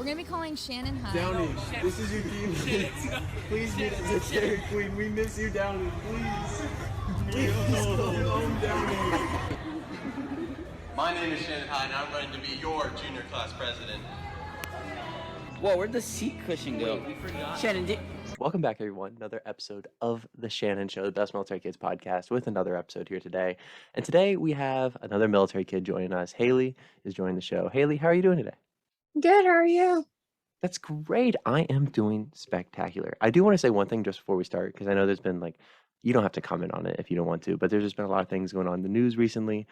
gonna be calling Shannon High. Downey, this is your team. Please meet us at Dairy Queen. We miss you, Downey. Please. Please come home, Downey. My name is Shannon High, and I'm going to be your junior class president. Whoa, where'd the seat cushion go? We forgot. Shannon, Welcome back, everyone. Another episode of the Shannon Show, the Best Military Kids podcast, with another episode here today. And today we have another military kid joining us. Haley is joining the show. Haley, how are you doing today? Good, how are you? That's great. I am doing spectacular. I do want to say one thing just before we start, because I know there's been you don't have to comment on it if you don't want to, but there's just been a lot of things going on in the news recently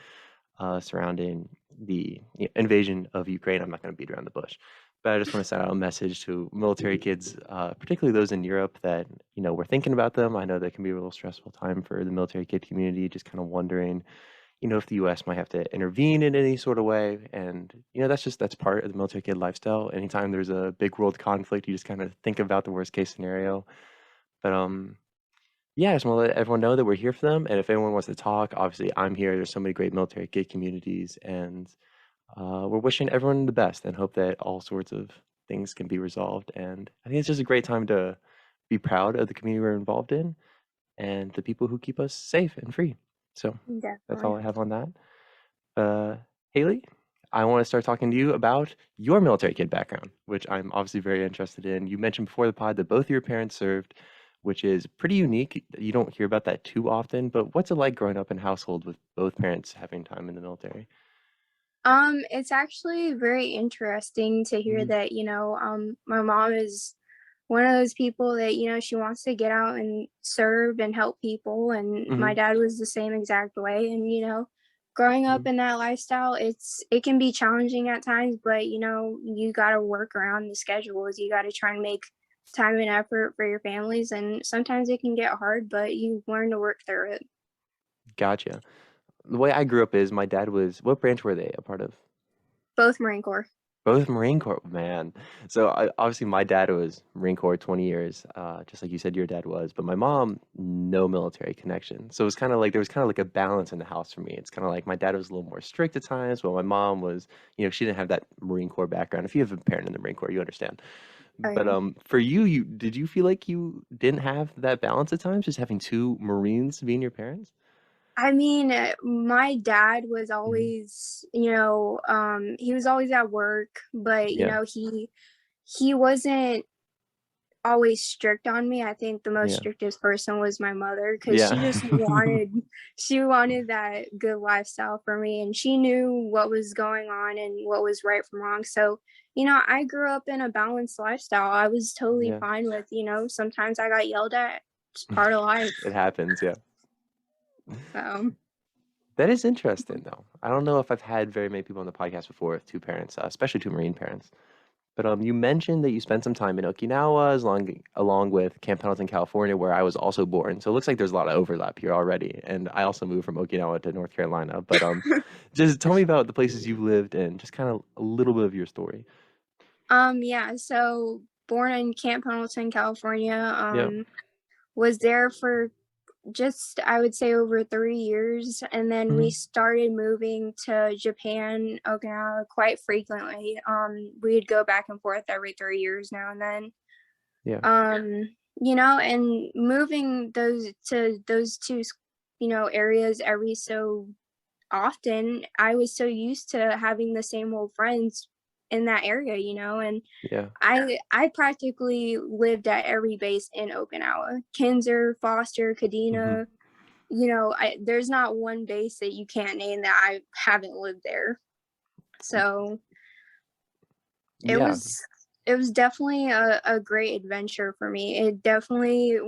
surrounding the invasion of Ukraine. I'm not going to beat around the bush, but I just want to send out a message to military kids, particularly those in Europe, that we're thinking about them. I know that can be a real stressful time for the military kid community, just kind of wondering if the U.S. might have to intervene in any sort of way. And, that's part of the military kid lifestyle. Anytime there's a big world conflict, you just kind of think about the worst case scenario. But, yeah, I just want to let everyone know that we're here for them. And if anyone wants to talk, obviously I'm here. There's so many great military kid communities, and we're wishing everyone the best and hope that all sorts of things can be resolved. And I think it's just a great time to be proud of the community we're involved in and the people who keep us safe and free. So that's all I have on that. Haley, I want to start talking to you about your military kid background, which I'm obviously very interested in. You mentioned before the pod that both of your parents served, which is pretty unique. You don't hear about that too often, but what's it like growing up in a household with both parents having time in the military? It's actually very interesting to hear that, my mom is one of those people that, she wants to get out and serve and help people. And my dad was the same exact way. And, growing up in that lifestyle, it can be challenging at times, but, you got to work around the schedules. You got to try and make time and effort for your families. And sometimes it can get hard, but you learn to work through it. Gotcha. The way I grew up is my dad was, what branch were they a part of? Both Marine Corps. Both Marine Corps, man. So obviously my dad was Marine Corps 20 years, just like you said your dad was. But my mom, no military connection. So it was kind of like, there was kind of like a balance in the house for me. It's kind of like my dad was a little more strict at times, while my mom was, she didn't have that Marine Corps background. If you have a parent in the Marine Corps, you understand. But for you, did you feel like you didn't have that balance at times, just having two Marines being your parents? I mean, my dad was always, he was always at work, but, he wasn't always strict on me. I think the most strictest person was my mother, because she just wanted that good lifestyle for me, and she knew what was going on and what was right from wrong. So, I grew up in a balanced lifestyle. I was totally fine with, sometimes I got yelled at. It's part of life. It happens, yeah. So that is interesting, though. I don't know if I've had very many people on the podcast before with two parents, especially two Marine parents. But you mentioned that you spent some time in Okinawa along with Camp Pendleton, California, where I was also born. So it looks like there's a lot of overlap here already. And I also moved from Okinawa to North Carolina. But just tell me about the places you've lived and just kind of a little bit of your story. So born in Camp Pendleton, California. Was there for just, I would say, over 3 years, and then we started moving to Japan, Okinawa, quite frequently. We'd go back and forth every 3 years now and then. And moving those two areas every so often, I was so used to having the same old friends in that area, and I practically lived at every base in Okinawa: Kinser, Foster, Kadena. There's not one base that you can't name that I haven't lived there. So it was definitely a great adventure for me. It definitely,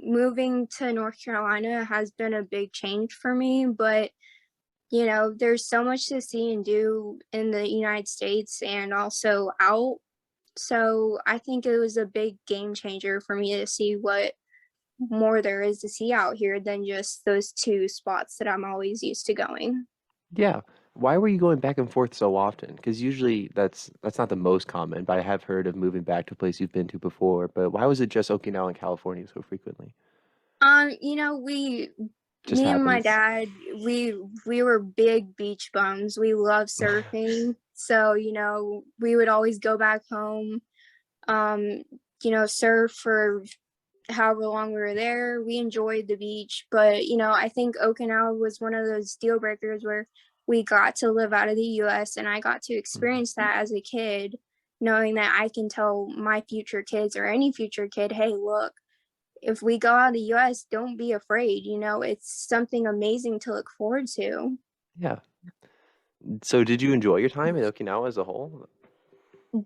moving to North Carolina has been a big change for me, but there's so much to see and do in the United States and also out. So I think it was a big game changer for me to see what more there is to see out here than just those two spots that I'm always used to going. Yeah. Why were you going back and forth so often? Because usually that's not the most common, but I have heard of moving back to a place you've been to before. But why was it just Okinawa and California so frequently? We just Me and my happens. dad, we were big beach bums. We love surfing. So, we would always go back home, um, surf for however long we were there. We enjoyed the beach, but I think Okinawa was one of those deal breakers where we got to live out of the US and I got to Mhm. experience that as a kid, knowing that I can tell my future kids or any future kid, hey, look, if we go out of the US, don't be afraid. It's something amazing to look forward to. Yeah. So did you enjoy your time in Okinawa as a whole?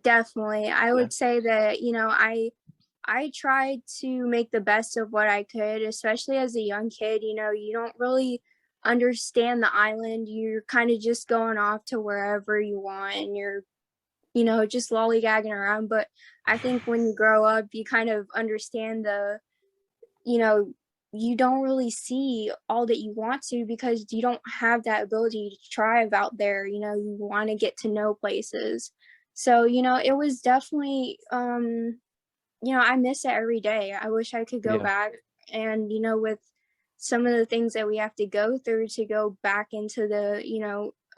Definitely. I Yeah. would say that, I tried to make the best of what I could, especially as a young kid. You don't really understand the island. You're kind of just going off to wherever you want and you're, just lollygagging around. But I think when you grow up, you kind of understand you know, you don't really see all that you want to because you don't have that ability to thrive out there. You want to get to know places. So, it was definitely I miss it every day. I wish I could go Yeah. back and, with some of the things that we have to go through to go back into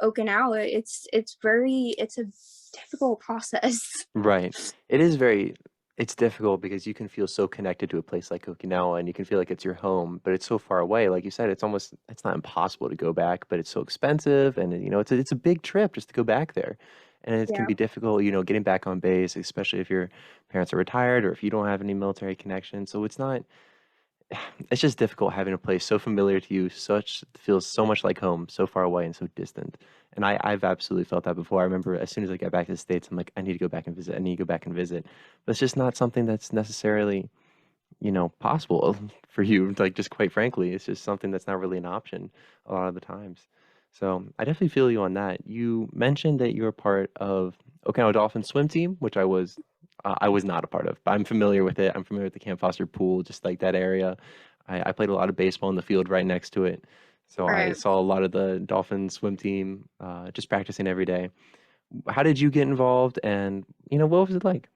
Okinawa, it's a difficult process. Right. It is very it's difficult because you can feel so connected to a place like Okinawa and you can feel like it's your home, but it's so far away. Like you said, it's not impossible to go back, but it's so expensive and it's a big trip just to go back there. And it can Yeah. be difficult, getting back on base, especially if your parents are retired or if you don't have any military connection. So it's just difficult having a place so familiar to you, such feels so much like home, so far away and so distant. And I've absolutely felt that before. I remember as soon as I got back to the States, I'm like, I need to go back and visit. I need to go back and visit. But it's just not something that's necessarily, possible for you. Like just quite frankly, it's just something that's not really an option a lot of the times. So I definitely feel you on that. You mentioned that you're part of Okinawa Dolphin swim team, which I was not a part of, but I'm familiar with it. I'm familiar with the Camp Foster pool, just like that area. I played a lot of baseball in the field right next to it. So I Right. saw a lot of the Dolphin swim team just practicing every day. How did you get involved and, what was it like?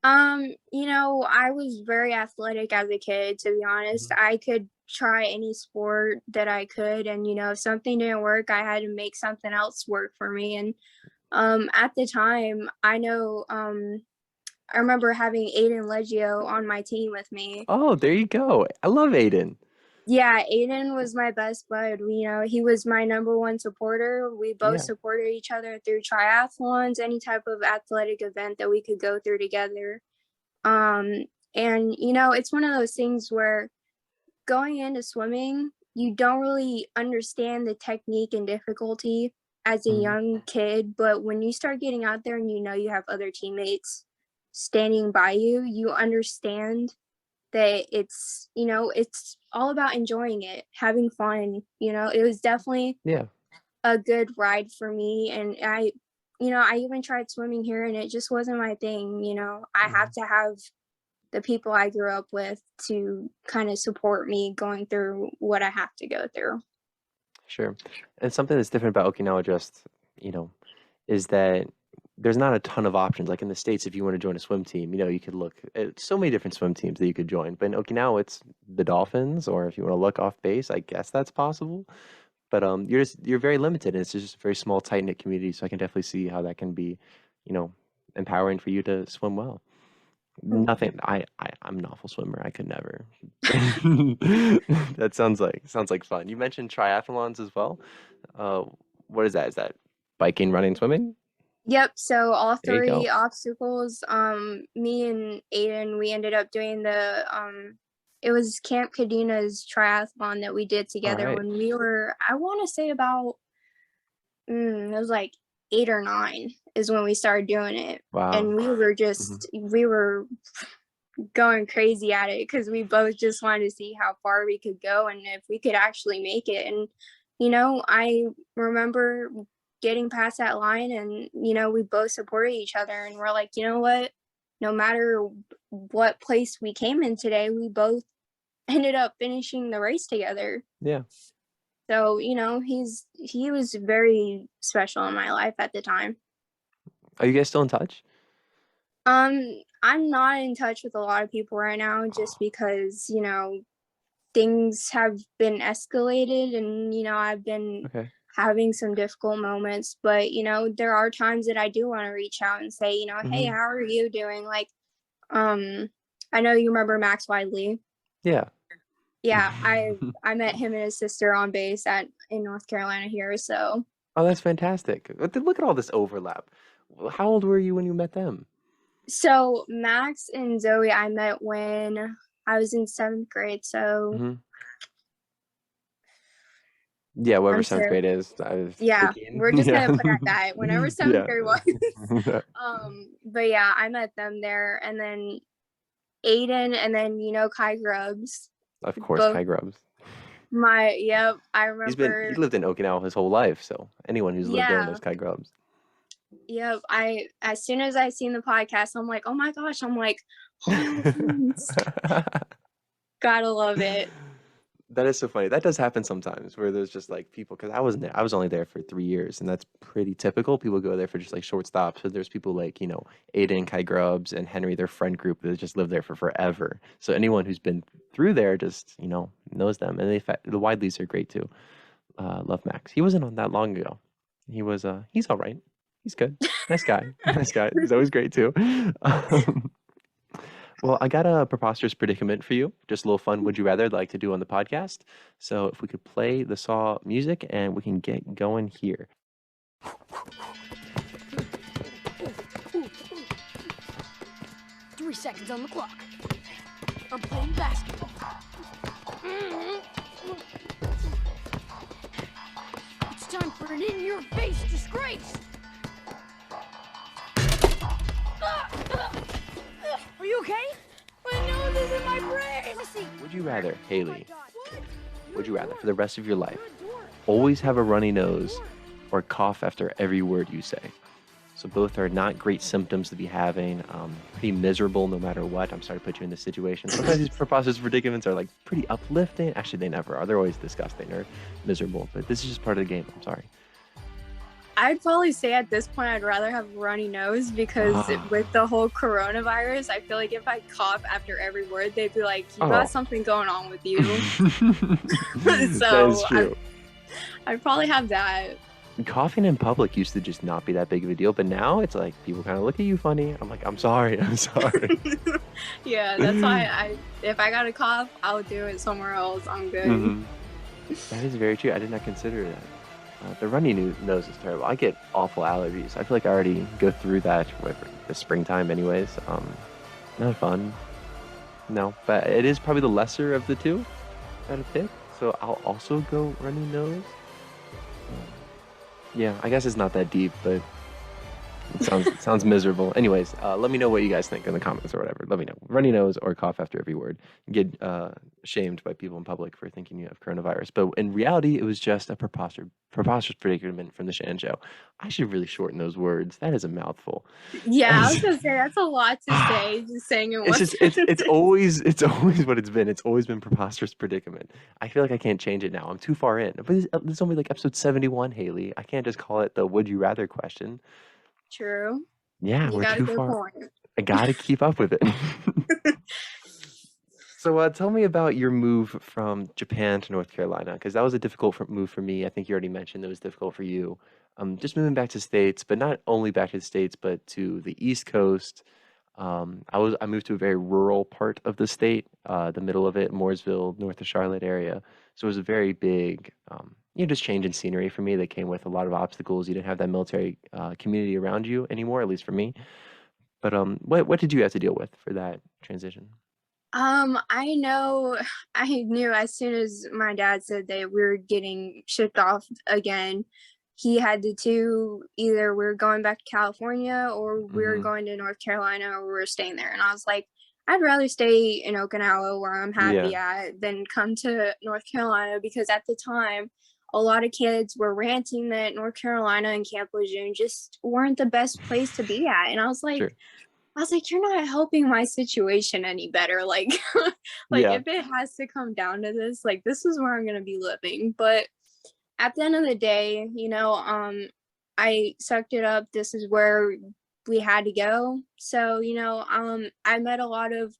I was very athletic as a kid, to be honest. Mhm. I could try any sport that I could, and if something didn't work, I had to make something else work for me. And at the time, I remember having Aiden Leggio on my team with me. Oh, there you go. I love Aiden. Yeah, Aiden was my best bud. He was my number one supporter. We both Yeah. supported each other through triathlons, any type of athletic event that we could go through together. Um, and it's one of those things where going into swimming, you don't really understand the technique and difficulty as a Mhm. young kid, but when you start getting out there and you have other teammates standing by you, you understand that it's all about enjoying it, having fun. It was definitely Yeah. a good ride for me, and I even tried swimming here and it just wasn't my thing. I have Mhm. to have the people I grew up with to kind of support me going through what I have to go through. Sure. And something that's different about Okinawa just, you know, is that there's not a ton of options. Like in the States, if you want to join a swim team, you could look at so many different swim teams that you could join. But in Okinawa, it's the Dolphins, or if you want to look off base, I guess that's possible. But you're very limited, and it's just a very small, tight knit community. So I can definitely see how that can be, you know, empowering for you to swim well. Nothing. I'm an awful swimmer. I could never. That sounds like fun. You mentioned triathlons as well. Uh, what is that? Is that biking, running, swimming? Yep. So all There you three go. obstacles, me and Aiden, we ended up doing it was Camp Cadena's triathlon that we did All together right. when we were, I want to say about, it was like 8 or 9 is when we started doing it. Wow. And Hmm. we were going crazy at it because we both just wanted to see how far we could go and if we could actually make it. And I remember getting past that line and we both supported each other and we're like, you know what, no matter what place we came in today, we both ended up finishing the race together. Yeah. So he was very special in my life at the time. Are you guys still in touch? I'm not in touch with a lot of people right now just Oh, because, things have been escalated, and I've been Okay. having some difficult moments, but there are times that I do want to reach out and say, hey, Hmm. how are you doing? Like, I know you remember Max Widely. Yeah. Yeah, I met him and his sister on base in North Carolina here. So Oh, that's fantastic. Look at all this overlap. How old were you when you met them? Max and Zoe I met when I was in 7th grade. So Hmm. Yeah, whatever I'm seventh sure. grade is. I was Yeah, 18. we're just Yeah. gonna put at that. Whenever 7th Yeah. grade was. But yeah, I met them there, and then Aiden, and then Kai Grubbs. Of course, Both Kai Grubbs. yep, I He remember. lived in Okinawa his whole life, so anyone who's lived there knows Yeah, Kai Grubbs. yep. As soon as I seen the podcast, I'm like, oh my gosh, I'm like, oh, we're friends. Gotta love it. That is so funny. That does happen sometimes where there's just like people, because I wasn't there. I was only there for 3 years, and that's pretty typical. People go there for just like short stops. So there's people like, Aiden, Kai Grubbs, and Henry, their friend group that just live there for forever. So anyone who's been through there just, knows them. And the Widleys are great too. Love Max. He wasn't on that long ago. He's all right. He's good. Nice guy. Nice guy. He's always great too. Um, well, I got a preposterous predicament for you. Just a little fun would you rather I'd like to do on the podcast. So if we could play the Saw music and we can get going here. 3 seconds on the clock. I'm playing basketball. It's time for an in-your-face disgrace. Are you okay? My nose is in my brain. Would you rather, Haley, would you rather for the rest of your life always have a runny nose or cough after every word you say? So both are not great symptoms to be having. Pretty miserable no matter what. I'm sorry to put you in this situation. Sometimes these preposterous predicaments are like pretty uplifting. Actually, they never are. They're always disgusting or miserable. But this is just part of the game. I'm sorry. I'd probably say at this point I'd rather have a runny nose, because with the whole coronavirus, I feel like if I cough after every word, they'd be like, you got something going on with you. That is true. I'd probably have that. Coughing in public used to just not be that big of a deal, but now it's like people kind of look at you funny. I'm like, I'm sorry. Yeah, that's why if I got a cough, I'll do it somewhere else. I'm good. Mhm. That is very true. I did not consider that. The runny nose is terrible. I get awful allergies. I feel like I already go through that with the springtime anyways. Not fun. No, but it is probably the lesser of the two out of pick. So I'll also go runny nose. Yeah, I guess it's not that deep, but it sounds miserable. Anyways, let me know what you guys think in the comments or whatever. Let me know. Runny nose or cough after every word. Get shamed by people in public for thinking you have coronavirus. But in reality, it was just a preposterous predicament from the Shan Show. I should really shorten those words. That is a mouthful. Yeah, I was gonna say that's a lot to say. Just saying it It's once. just it's always what it's been. It's always been preposterous predicament. I feel like I can't change it now. I'm too far in. But this is only like episode 71, Haley. I can't just call it the would you rather question. True. Yeah, You we're got a too good far. point. I gotta keep up with it. So tell me about your move from Japan to North Carolina, because that was a difficult move for me. I think you already mentioned it was difficult for you. Just moving back to the States, but not only back to the States, but to the East Coast. I moved to a very rural part of the state, the middle of it, Mooresville, north of Charlotte area. So it was a very big, just change in scenery for me that came with a lot of obstacles. You didn't have that military community around you anymore, at least for me. But what did you have to deal with for that transition? I know I knew as soon as my dad said that we were getting shipped off again, he had to either we are going back to California or we are Hmm. going to North Carolina or we are staying there. And I was like, I'd rather stay in Okinawa where I'm Yeah, happy at than come to North Carolina, because at the time a lot of kids were ranting that North Carolina and Camp Lejeune just weren't the best place to be at. And sure. I was like, you're not helping my situation any better. Like, like Yeah. if it has to come down to this, like this is where I'm gonna be living. But at the end of the day, I sucked it up. This is where we had to go. So, I met a lot of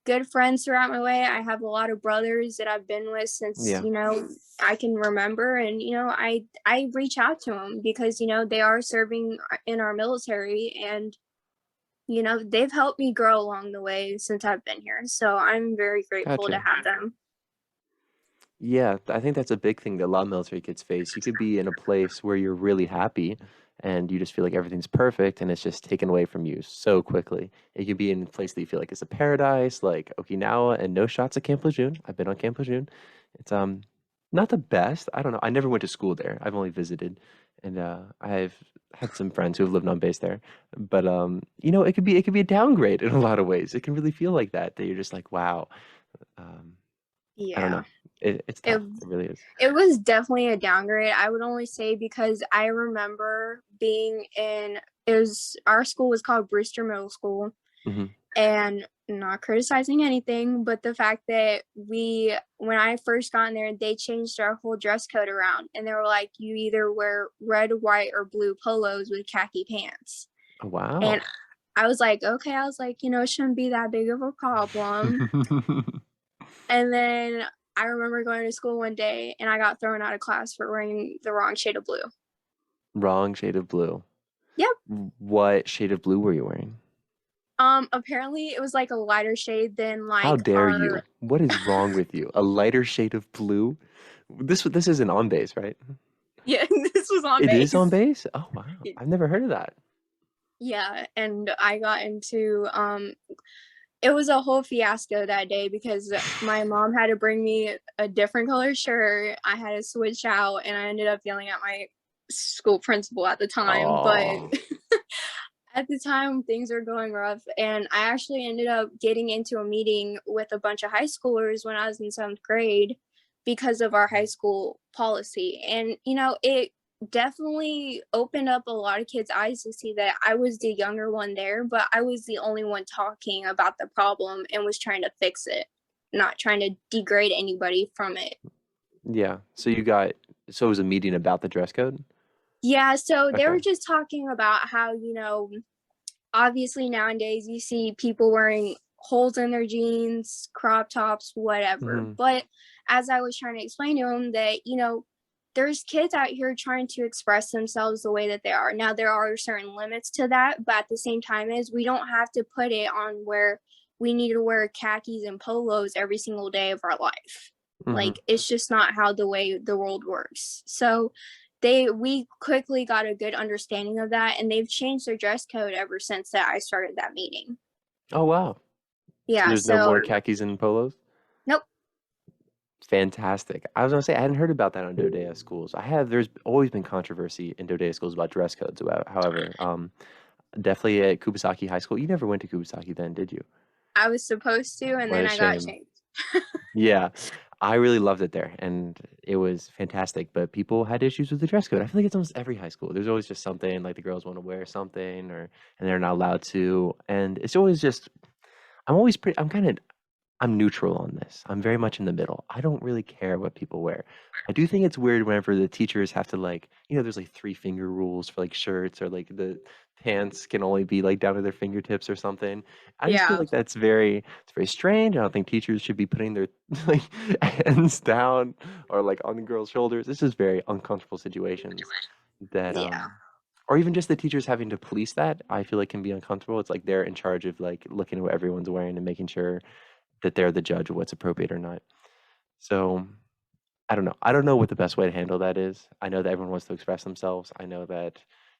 good friends throughout my way. I have a lot of brothers that I've been with since, Yeah. you know, I can remember, and you know, I reach out to them because, you know, they are serving in our military, and you know, they've helped me grow along the way since I've been here. So I'm very grateful to Gotcha. have them. Yeah, I think that's a big thing that a lot of military kids face. You could be in a place where you're really happy and you just feel like everything's perfect and it's just taken away from you so quickly. You could be in a place that you feel like it's a paradise, like Okinawa, and no shots at Camp Lejeune. I've been on Camp Lejeune. It's not the best. I don't know. I never went to school there. I've only visited, and I've had some friends who have lived on base there. But you know, it could be a downgrade in a lot of ways. It can really feel like that you're just like, wow. Um, I don't Yeah. know. It's It tough. It really is. it was definitely a downgrade. I would only say because I remember being in, it was, our school was called Brewster Middle School, Hmm. and not criticizing anything, but the fact that when I first got in there, they changed our whole dress code around, and they were like, you either wear red, white, or blue polos with khaki pants. Oh, And wow. I was like, okay, I was like, you know, it shouldn't be that big of a problem. And then I remember going to school one day and I got thrown out of class for wearing the wrong shade of blue. Wrong shade of blue. Yep. What shade of blue were you wearing? Apparently it was like a lighter shade than How like dare you? our What is wrong with you? A lighter shade of blue? This isn't on base, right? yeah, this was on It is base. on base? Oh, wow. I've never heard of that. Yeah, and I got into it was a whole fiasco that day because my mom had to bring me a different color shirt. I had to switch out, and I ended up yelling at my school principal at the time. But Oh, at the time, things were going rough, and I actually ended up getting into a meeting with a bunch of high schoolers when I was in 7th grade because of our high school policy. And, you know, it definitely opened up a lot of kids' eyes to see that I was the younger one there, but I was the only one talking about the problem and was trying to fix it, not trying to degrade anybody from it. yeah. So it was a meeting about the dress code? Yeah, so they were Okay. just talking about how, you know, obviously nowadays you see people wearing holes in their jeans, crop tops, whatever. Hmm. But as I was trying to explain to them that, you know, there's kids out here trying to express themselves the way that they are. Now there are certain limits to that, but at the same time is we don't have to put it on where we need to wear khakis and polos every single day of our life. Hmm. Like it's just not how the way the world works. So we quickly got a good understanding of that, and they've changed their dress code ever since that I started that meeting. Oh, wow. So Yeah, there's no more so khakis and polos? nope. Fantastic. I was gonna say I hadn't heard about that on Dodea schools. There's always been controversy in Dodea schools about dress codes. However, definitely at Kubasaki High School. You never went to Kubasaki then, did you? I was supposed to, and What then a I got shame. changed. Yeah, I really loved it there, and it was fantastic. But people had issues with the dress code. I feel like it's almost every high school. There's always just something like the girls want to wear something, and they're not allowed to, and it's always just. I'm always pretty. I'm neutral on this. I'm very much in the middle. I don't really care what people wear. I do think it's weird whenever the teachers have to like, there's like 3 finger rules for like shirts or like the pants can only be like down to their fingertips or something. I just feel Yeah. like it's very strange. I don't think teachers should be putting their like hands down or like on the girls' shoulders. This is very uncomfortable situations that Yeah. or even just the teachers having to police that, I feel like can be uncomfortable. It's like they're in charge of like looking at what everyone's wearing and making sure that they're the judge of what's appropriate or not. So I don't know. I don't know what the best way to handle that is. I know that everyone wants to express themselves. I know that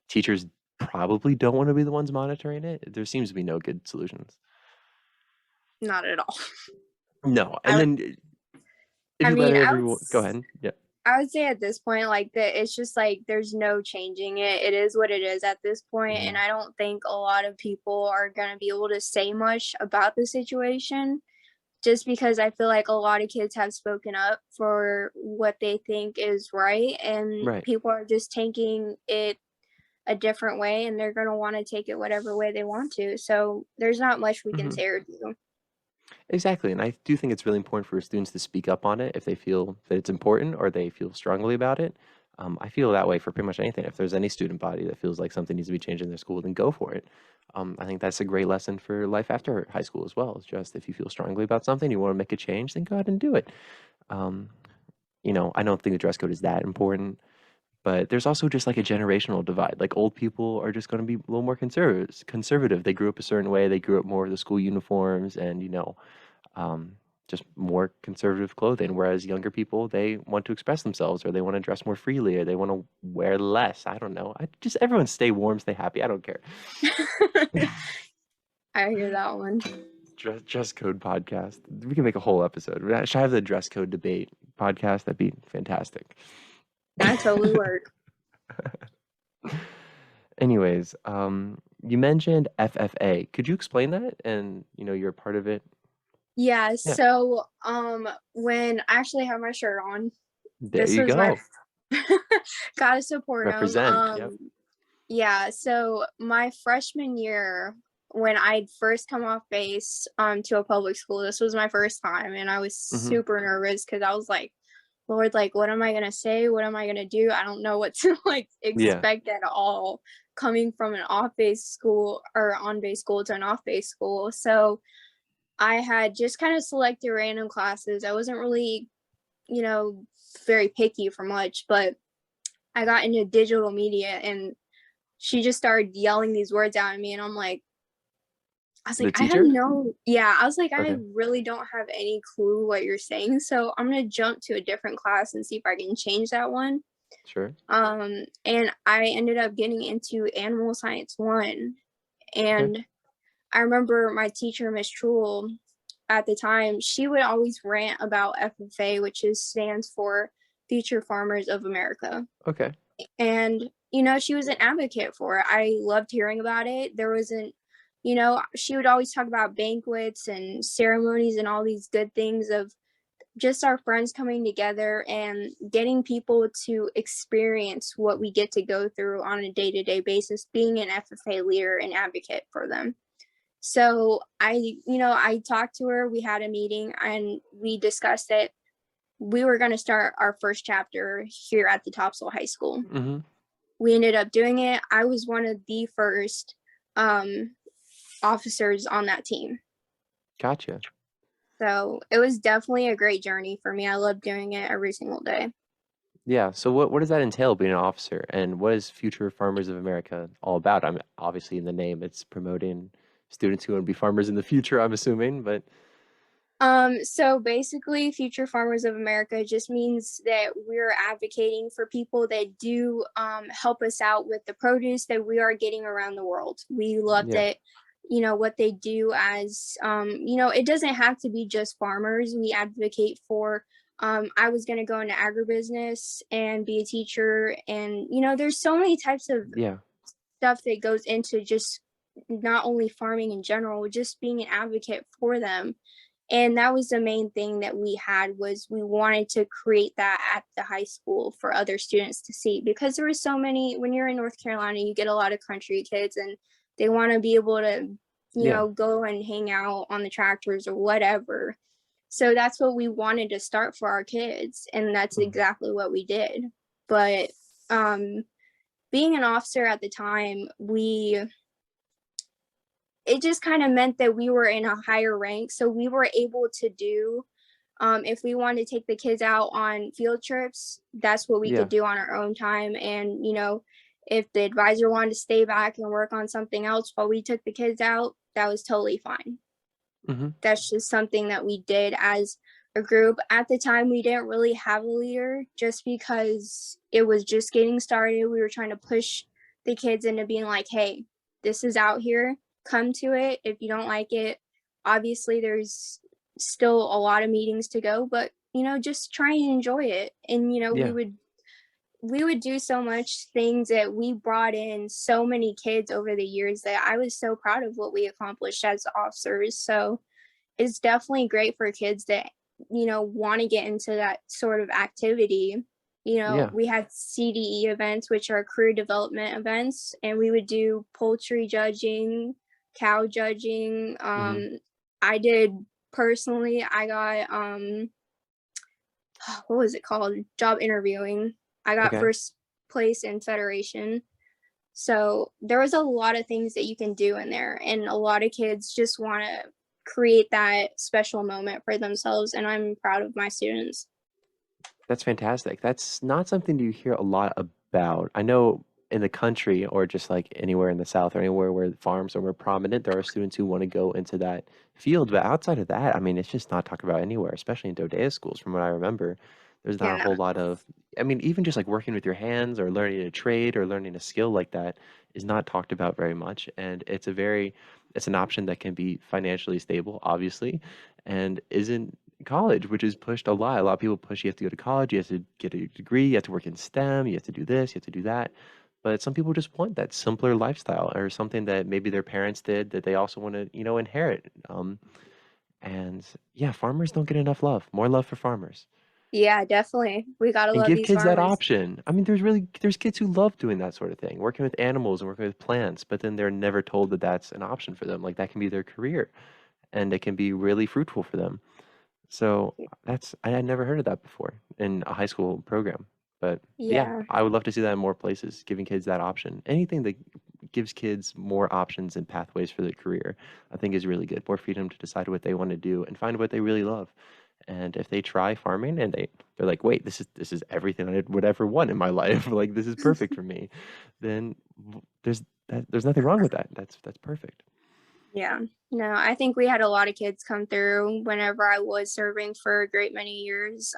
teachers probably don't want to be the ones monitoring it. There seems to be no good solutions. Not at all. No. I And would, then if I you let mean, everyone go ahead. Yeah. I would say at this point, like that, it's just like there's no changing it. It is what it is at this point, Mhm. and I don't think a lot of people are gonna be able to say much about the situation, just because I feel like a lot of kids have spoken up for what they think is right, and Right. people are just taking it a different way, and they're gonna want to take it whatever way they want to. So there's not much we can Hmm. say or do. Exactly. And I do think it's really important for students to speak up on it if they feel that it's important or they feel strongly about it. I feel that way for pretty much anything. If there's any student body that feels like something needs to be changed in their school, then go for it. I think that's a great lesson for life after high school as well. It's just if you feel strongly about something, you want to make a change, then go ahead and do it. Um, I don't think the dress code is that important, but there's also just like a generational divide. Like old people are just going to be a little more conservative. They grew up a certain way. They grew up more with the school uniforms and, um, just more conservative clothing. Whereas younger people, they want to express themselves or they want to dress more freely or they want to wear less. I don't know. Everyone stay warm, stay happy. I don't care. I hear that one. Dress code podcast. We can make a whole episode. Should I have the dress code debate podcast? That'd be fantastic. That totally work. Anyways, you mentioned FFA. Could you explain that? And you're a part of it. Yeah, Yeah. so when I actually have my shirt on, There this you was go. my gotta support them. Represent. Yep. Yeah, so my freshman year, when I'd first come off base to a public school, this was my first time, and I was super nervous because I was like, Lord, like, what am I gonna say? What am I gonna do? I don't know what to like expect at all, coming from an off-base school or on-base school to an off-base school. So I had just kind of selected random classes. I wasn't really, very picky for much, but I got into digital media and she just started yelling these words out at me, and I was like, The I have teacher? I was like, I Okay. really don't have any clue what you're saying. So I'm gonna jump to a different class and see if I can change that one. Sure. And I ended up getting into Animal Science 1. And I remember my teacher, Miss Trul, at the time, she would always rant about FFA, which stands for Future Farmers of America. Okay. And, she was an advocate for it. I loved hearing about it. There wasn't, she would always talk about banquets and ceremonies and all these good things of just our friends coming together and getting people to experience what we get to go through on a day-to-day basis, being an FFA leader and advocate for them. So I talked to her, we had a meeting and we discussed it. We were going to start our first chapter here at the Topsail High School. Mm-hmm. We ended up doing it. I was one of the first officers on that team. Gotcha. So it was definitely a great journey for me. I love doing it every single day. Yeah. So what does that entail being an officer, and what is Future Farmers of America all about? I'm obviously in the name, it's promoting students who want to be farmers in the future, I'm assuming, but So basically, Future Farmers of America just means that we're advocating for people that do help us out with the produce that we are getting around the world. We love that, what they do as, it doesn't have to be just farmers. We advocate for, I was going to go into agribusiness and be a teacher. And, there's so many types of stuff that goes into just not only farming in general, just being an advocate for them. And that was the main thing that we had, was we wanted to create that at the high school for other students to see, because there were so many, when you're in North Carolina, you get a lot of country kids and they want to be able to, go and hang out on the tractors or whatever. So that's what we wanted to start for our kids. And that's exactly what we did. But being an officer at the time, it just kind of meant that we were in a higher rank. So we were able to do, if we wanted to take the kids out on field trips, that's what we could do on our own time. And, if the advisor wanted to stay back and work on something else while we took the kids out, that was totally fine. Mm-hmm. That's just something that we did as a group. At the time, we didn't really have a leader just because it was just getting started. We were trying to push the kids into being like, hey, this is out here. Come to it. If you don't like it, obviously there's still a lot of meetings to go, but just try and enjoy it. And we would do so much things that we brought in so many kids over the years that I was so proud of what we accomplished as officers. So it's definitely great for kids that want to get into that sort of activity. We had CDE events, which are career development events, and we would do poultry judging, cow judging. I did personally, I got what was it called, job interviewing. I got Okay. first place in federation. So there was a lot of things that you can do in there, and a lot of kids just want to create that special moment for themselves, and I'm proud of my students. That's fantastic. That's not something you hear a lot about. I know in the country or just like anywhere in the South or anywhere where farms are more prominent, there are students who want to go into that field. But outside of that, I mean, it's just not talked about anywhere, especially in Dodea schools, from what I remember. There's not Yeah, a no. whole lot of, I mean, even just like working with your hands or learning a trade or learning a skill like that is not talked about very much. And it's an option that can be financially stable, obviously, and isn't college, which is pushed a lot. A lot of people push you have to go to college, you have to get a degree, you have to work in STEM, you have to do this, you have to do that. But some people just want that simpler lifestyle or something that maybe their parents did that they also want to, inherit. And yeah, farmers don't get enough love. More love for farmers. Yeah, definitely. We gotta And love give these kids that farmers. option. I mean, there's kids who love doing that sort of thing, working with animals and working with plants, but then they're never told that that's an option for them. Like that can be their career and it can be really fruitful for them. So I had never heard of that before in a high school program. But yeah, Yeah. I would love to see that in more places, giving kids that option. Anything that gives kids more options and pathways for their career, I think is really good. More freedom to decide what they want to do and find what they really love. And if they try farming and they're like, wait, this is everything I would ever want in my life, like this is perfect for me, then there's nothing wrong with that. That's perfect. Yeah. No, I think we had a lot of kids come through whenever I was serving for a great many years.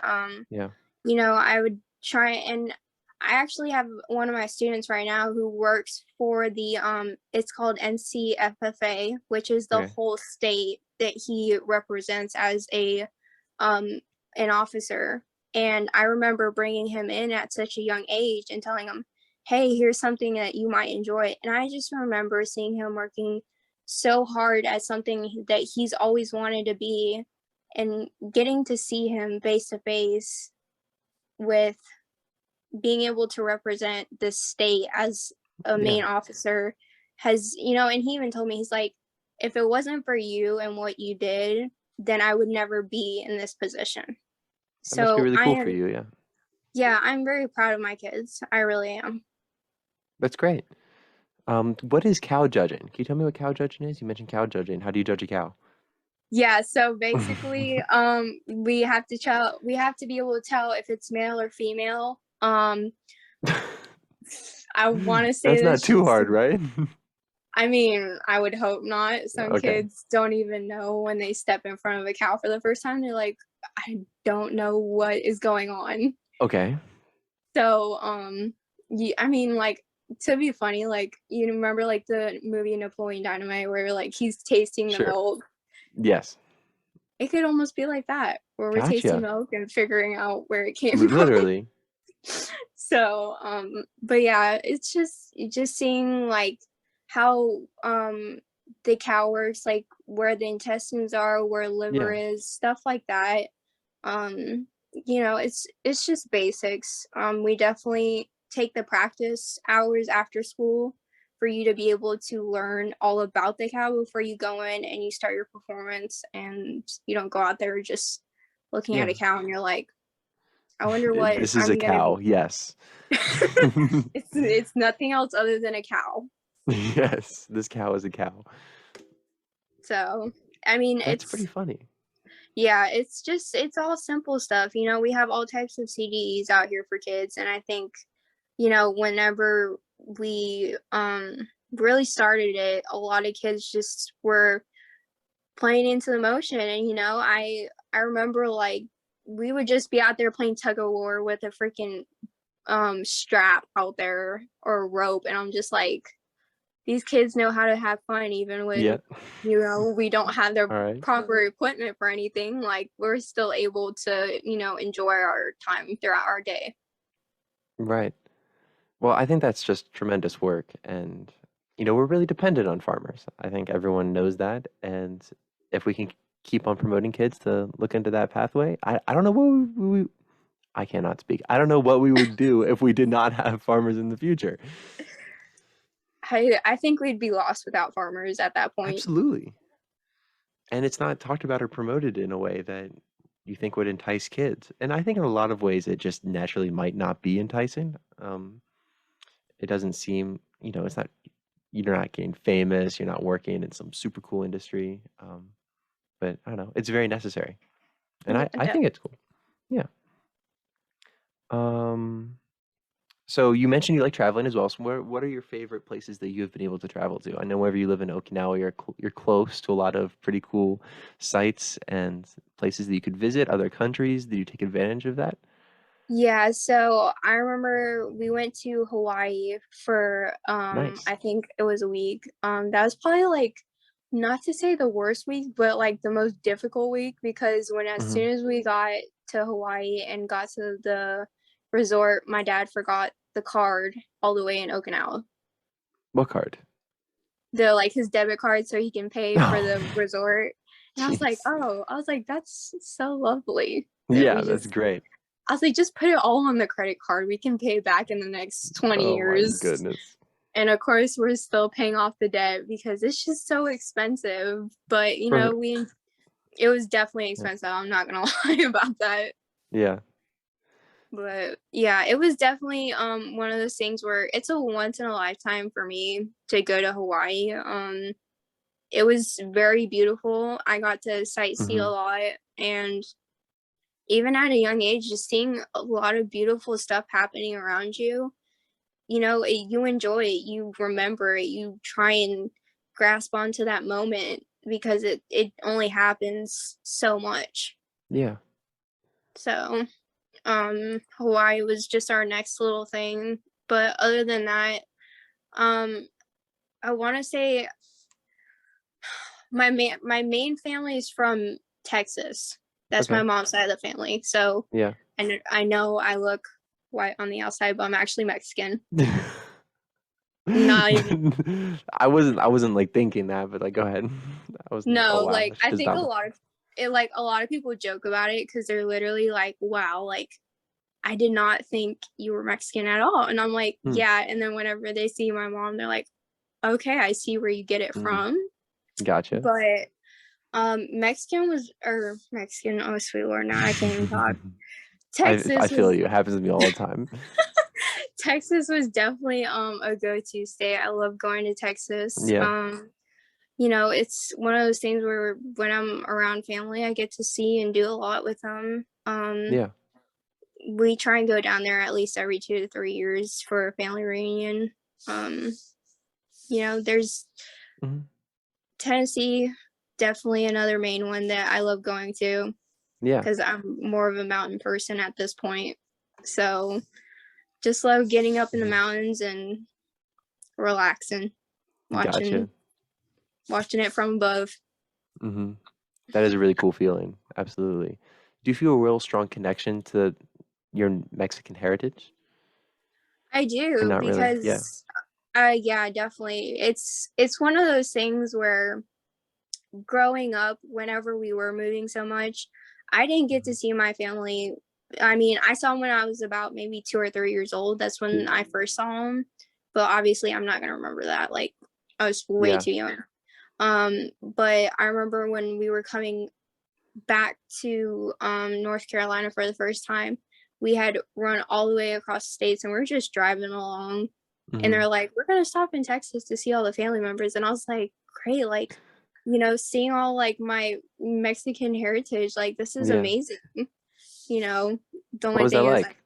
Yeah. I would try, and I actually have one of my students right now who works for the it's called NCFFA, which is the Okay. whole state that he represents as an officer. And I remember bringing him in at such a young age and telling him, hey, here's something that you might enjoy. And I just remember seeing him working so hard at something that he's always wanted to be, and getting to see him face to face with being able to represent the state as a Yeah. main officer and he even told me, he's like, if it wasn't for you and what you did, then I would never be in this position. That must be So really cool for you. Yeah. I'm very proud of my kids. I really am. That's great. What is cow judging? Can you tell me what cow judging is? You mentioned cow judging. How do you judge a cow? Yeah, so basically, we have to be able to tell if it's male or female. I want to say That's not this. too hard, right? I mean, I would hope not. Some Okay. kids don't even know when they step in front of a cow for the first time. They're like, I don't know what is going on. Okay. So, I mean, like, to be funny, like, you remember like the movie Napoleon Dynamite where like he's tasting the Sure. milk? Yes. It could almost be like that, where we're tasting Gotcha. milk and figuring out where it came from. Literally. So, but yeah, it's just seeing like how the cow works, like where the intestines are, where liver Yeah. is, stuff like that. It's just basics. We definitely take the practice hours after school for you to be able to learn all about the cow before you go in and you start your performance, and you don't go out there just looking at Yeah. a cow and you're like, I wonder what This is a I'm gonna cow. be. Yes. It's nothing else other than a cow. Yes. This cow is a cow. So, I mean, That's pretty funny. it's all simple stuff. We have all types of CDEs out here for kids, and I think, whenever we really started it, a lot of kids just were playing into the motion. And I remember like we would just be out there playing tug of war with a freaking strap out there or a rope, and I'm just like, these kids know how to have fun even when Yeah. we don't have the All right. proper equipment for anything. Like, we're still able to enjoy our time throughout our day. Right. Well, I think that's just tremendous work. And, we're really dependent on farmers. I think everyone knows that. And if we can keep on promoting kids to look into that pathway, I don't know what I cannot speak. I don't know what we would do if we did not have farmers in the future. I think we'd be lost without farmers at that point. Absolutely. And it's not talked about or promoted in a way that you think would entice kids. And I think in a lot of ways it just naturally might not be enticing. It doesn't seem, it's not, you're not getting famous, you're not working in some super cool industry. But I don't know, it's very necessary. And Yeah, I think it's cool. Yeah. Um, so you mentioned you like traveling as well. So what are your favorite places that you have been able to travel to? I know wherever you live in Okinawa, you're close to a lot of pretty cool sites and places that you could visit, other countries. Did you take advantage of that? Yeah, so I remember we went to Hawaii for Nice. I think it was a week. That was probably like, not to say the worst week, but like the most difficult week, because when as Hmm. soon as we got to Hawaii and got to the resort, my dad forgot the card all the way in Okinawa. What card? Like his debit card so he can pay for the Oh, resort. And jeez. I was like, that's so lovely that Yeah, we that's just, great. I was like, just put it all on the credit card. We can pay it back in the next 20 Oh my years. goodness. And of course, we're still paying off the debt because it's just so expensive. But For it was definitely yeah. expensive. I'm not gonna lie about that. Yeah. But yeah, it was definitely one of those things where it's a once in a lifetime for me to go to Hawaii. It was very beautiful. I got to sightsee a Hmm. lot, and even at a young age, just seeing a lot of beautiful stuff happening around you, you enjoy it, you remember it, you try and grasp onto that moment because it only happens so much. Yeah. So, Hawaii was just our next little thing. But other than that, um, I want to say my main family is from Texas. That's my Okay. mom's side of the family. So Yeah. I know I look white on the outside, but I'm actually Mexican. Not even I wasn't like thinking that, but like go ahead. I wasn't like, oh no, wow, like she I does think not look. a lot of people joke about it because they're literally like, wow, like I did not think you were Mexican at all. And I'm like, Hmm. yeah. And then whenever they see my mom, they're like, okay, I see where you get it Mm, from. gotcha. But Mexican, oh sweet Lord, now I can't even talk. I Texas feel was you. It happens to me all the time. Texas was definitely a go-to state. I love going to Texas. Yeah. It's one of those things where when I'm around family, I get to see and do a lot with them. Yeah. We try and go down there at least every 2 to 3 years for a family reunion. Um, there's Hmm. Tennessee, definitely another main one that I love going to Yeah. because I'm more of a mountain person at this point. So just love getting up in the Mhm. mountains and relaxing, Gotcha. watching it from above. Hmm. That is a really cool feeling. Absolutely. Do you feel a real strong connection to your Mexican heritage? I Or do not really? Yeah. because yeah, definitely. It's one of those things where growing up, whenever we were moving so much, I didn't get to Mhm. see my family. I mean, I saw them when I was about maybe 2 or 3 years old. That's when I first saw them. But obviously, I'm not gonna remember that. Like, I was way Yeah. too young. But I remember when we were coming back to North Carolina for the first time, we had run all the way across the states, and we are just driving along. And Hmm. they're like, "We're gonna stop in Texas to see all the family members," and I was like, "Great!" Like, seeing all like my Mexican heritage, like this is Yeah. amazing. You know, the What only was that thing is, like?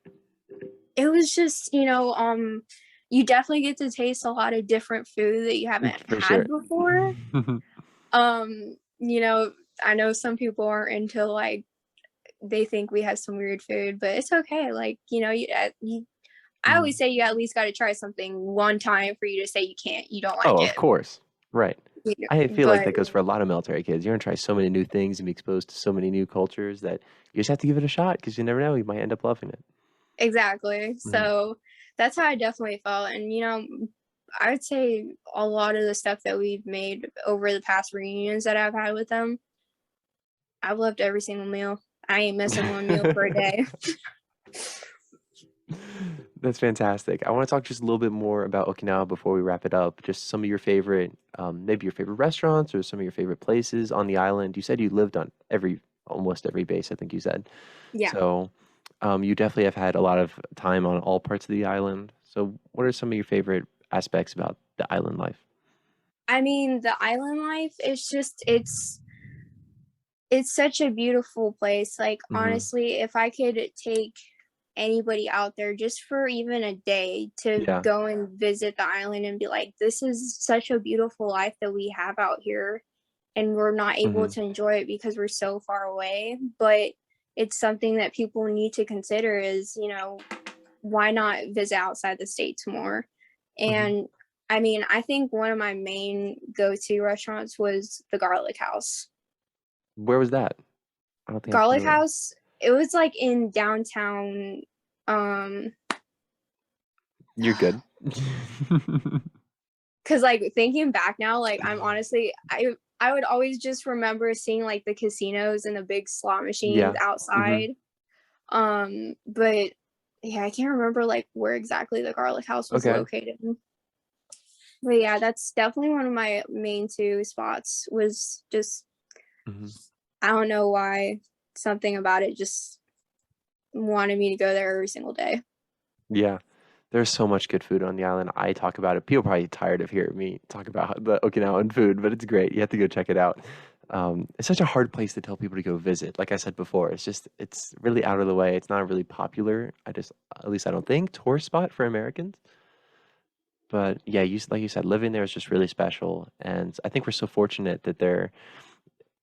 it was just, you definitely get to taste a lot of different food that you haven't For had sure. before. Um, you know, I know some people aren't into like they think we have some weird food, but it's okay. Like, I Mhm. always say you at least got to try something one time for you to say you don't like Oh, of it. course. Right. I feel like But that goes for a lot of military kids. You're gonna try so many new things and be exposed to so many new cultures that you just have to give it a shot because you never know, you might end up loving it. exactly. Mhm. So that's how I definitely felt. And, I would say a lot of the stuff that we've made over the past reunions that I've had with them, I've loved every single meal. I ain't missing one meal for a day. That's fantastic. I want to talk just a little bit more about Okinawa before we wrap it up. Just some of your favorite, maybe your favorite restaurants or some of your favorite places on the island. You said you lived on every almost every base, I think you said. Yeah. So you definitely have had a lot of time on all parts of the island. So what are some of your favorite aspects about the island life? I mean, the island life is just it's such a beautiful place. Like, Hmm. honestly, if I could take anybody out there just for even a day to Yeah. go and visit the island and be like, this is such a beautiful life that we have out here, and we're not able Hmm. to enjoy it because we're so far away. But it's something that people need to consider is, why not visit outside the states more? Hmm. And I mean, I think one of my main go-to restaurants was the Garlic House. Where was that? I don't think I've heard Garlic of that. House, it was like in downtown. um You're good. because like thinking back now, like I'm honestly, I would always just remember seeing like the casinos and the big slot machines Yeah. Hmm. outside. But yeah, I can't remember like where exactly the Garlic House was Okay. located. But yeah, that's definitely one of my main two spots. Was just, Hmm. I don't know why, something about it just wanted me to go there every single day. Yeah. There's so much good food on the island. I talk about it. People are probably tired of hearing me talk about the Okinawan food, but it's great. You have to go check it out. It's such a hard place to tell people to go visit. Like I said before, it's really out of the way. It's not really popular. At least I don't think, tourist spot for Americans. But yeah, like you said, living there is just really special. And I think we're so fortunate that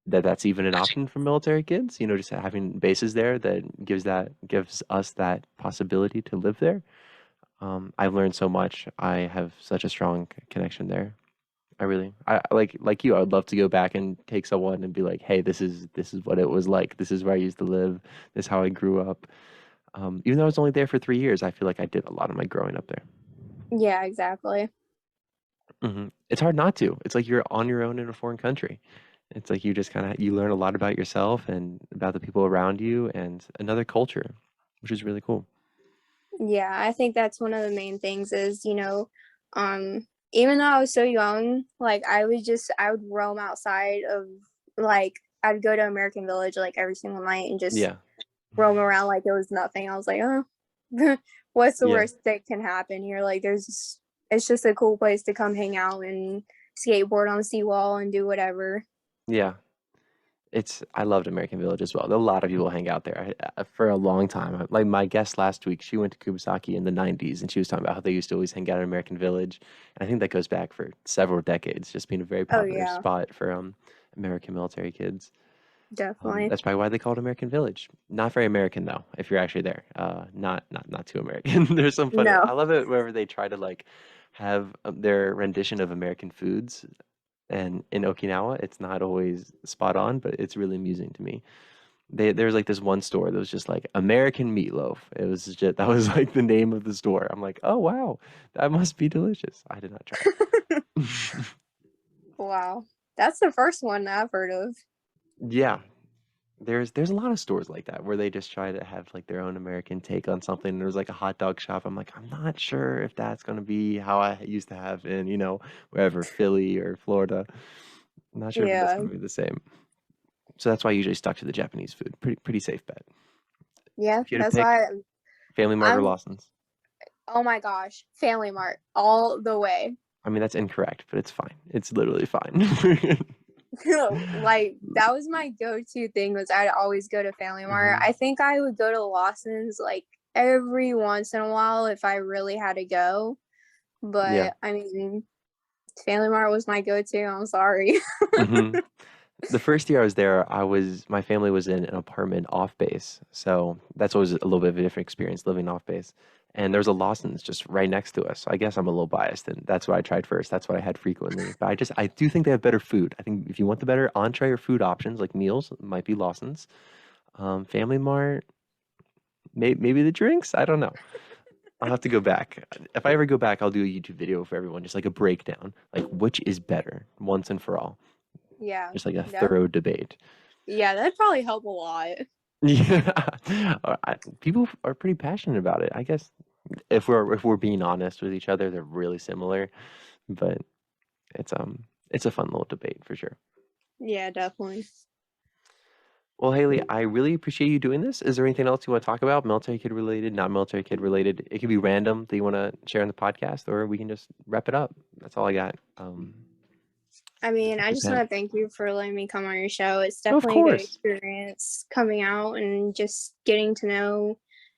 that's even an option for military kids. Just having bases there that gives us that possibility to live there. I've learned so much. I have such a strong connection there. I like you. I would love to go back and take someone and be like, "Hey, this is what it was like. This is where I used to live. This is how I grew up." Even though I was only there for 3 years, I feel like I did a lot of my growing up there. Yeah, exactly. It's hard not to. It's like you're on your own in a foreign country. It's like you just you learn a lot about yourself and about the people around you and another culture, which is really cool. Yeah, I think that's one of the main things is, even though I was so young, like I would roam outside of, like, I'd go to American Village like every single night and just Yeah. roam around like it was nothing. I was like, oh, what's the Yeah. worst that can happen here? Like, it's just a cool place to come hang out and skateboard on the seawall and do whatever. Yeah. I loved American Village as well. A lot of people hang out there for a long time. Like my guest last week, she went to Kubasaki in the 90s and she was talking about how they used to always hang out at American Village. And I think that goes back for several decades, just being a very Oh popular yeah, spot for American military kids. definitely. That's probably why they call it American Village. Not very American though, if you're actually there. Not too American. There's some funny. No. I love it whenever they try to like have their rendition of American foods, and in Okinawa, it's not always spot on, but it's really amusing to me. There's like this one store that was just like American meatloaf. It was just that was like the name of the store. I'm like, oh wow, that must be delicious. I did not try it. Wow. That's the first one I've heard of. Yeah, there's a lot of stores like that where they just try to have like their own American take on something. There was like a hot dog shop. I'm like, I'm not sure if that's gonna be how I used to have in, wherever, Philly or Florida. I'm not sure if that's Yeah. gonna be the same. So that's why I usually stuck to the Japanese food. Pretty safe bet. Yeah, If you had to that's pick why Family Mart or I'm Lawson's. oh my gosh, Family Mart all the way. I mean, that's incorrect, but it's fine. It's literally fine. Like, that was my go-to thing, was I'd always go to Family Mart. Hmm. I think I would go to Lawson's like every once in a while if I really had to go. Yeah. But I mean, Family Mart was my go-to. I'm sorry. Hmm. The first year I was there, my family was in an apartment off base, so that's always a little bit of a different experience living off base. And there's a Lawson's just right next to us. So I guess I'm a little biased, and that's what I tried first. That's what I had frequently. But I do think they have better food. I think if you want the better entree or food options, like meals, it might be Lawson's. Family Mart, maybe the drinks. I don't know. I'll have to go back. If I ever go back, I'll do a YouTube video for everyone, just like a breakdown, like which is better once and for all, Yeah. just like a That thorough debate. yeah, that'd probably help a lot. Yeah, people are pretty passionate about it. I guess if we're being honest with each other, they're really similar, but it's a fun little debate for sure. Yeah, definitely. Well, Haley, I really appreciate you doing this. Is there anything else you want to talk about, military kid related, not military kid related? It could be random that you want to share in the podcast, or we can just wrap it up. That's all I got. I mean, I just want Depend- to thank you for letting me come on your show. It's Of definitely a good course. experience coming out and just getting to know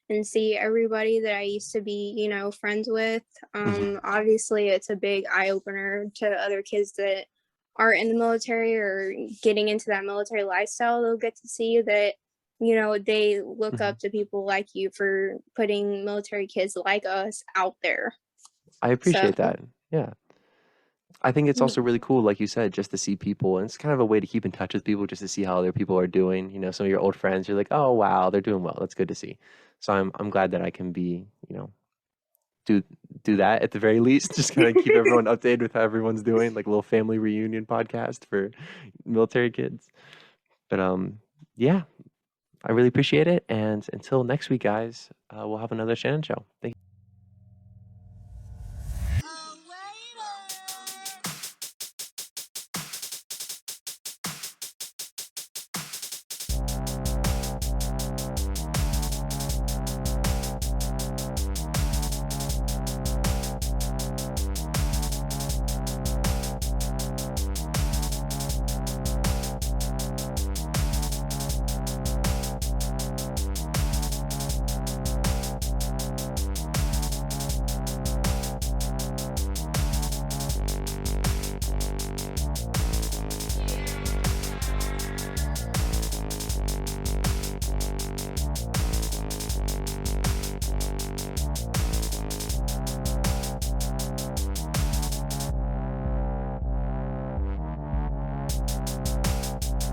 and see everybody that I used to be, you know, friends with. Obviously, it's a big eye opener to other kids that are in the military or getting into that military lifestyle. They'll get to see that, you know, they look Mhm. up to people like you for putting military kids like us out there. I So, appreciate that. Yeah. I think it's also really cool, like you said, just to see people. And it's kind of a way to keep in touch with people, just to see how other people are doing. You know, some of your old friends, you're like, oh, wow, they're doing well. That's good to see. So I'm glad that I can be, you know, do that at the very least. Just kind of keep everyone updated with how everyone's doing, like a little family reunion podcast for military kids. But yeah, I really appreciate it. And until next week, guys, we'll have another Shannon show. Thank you.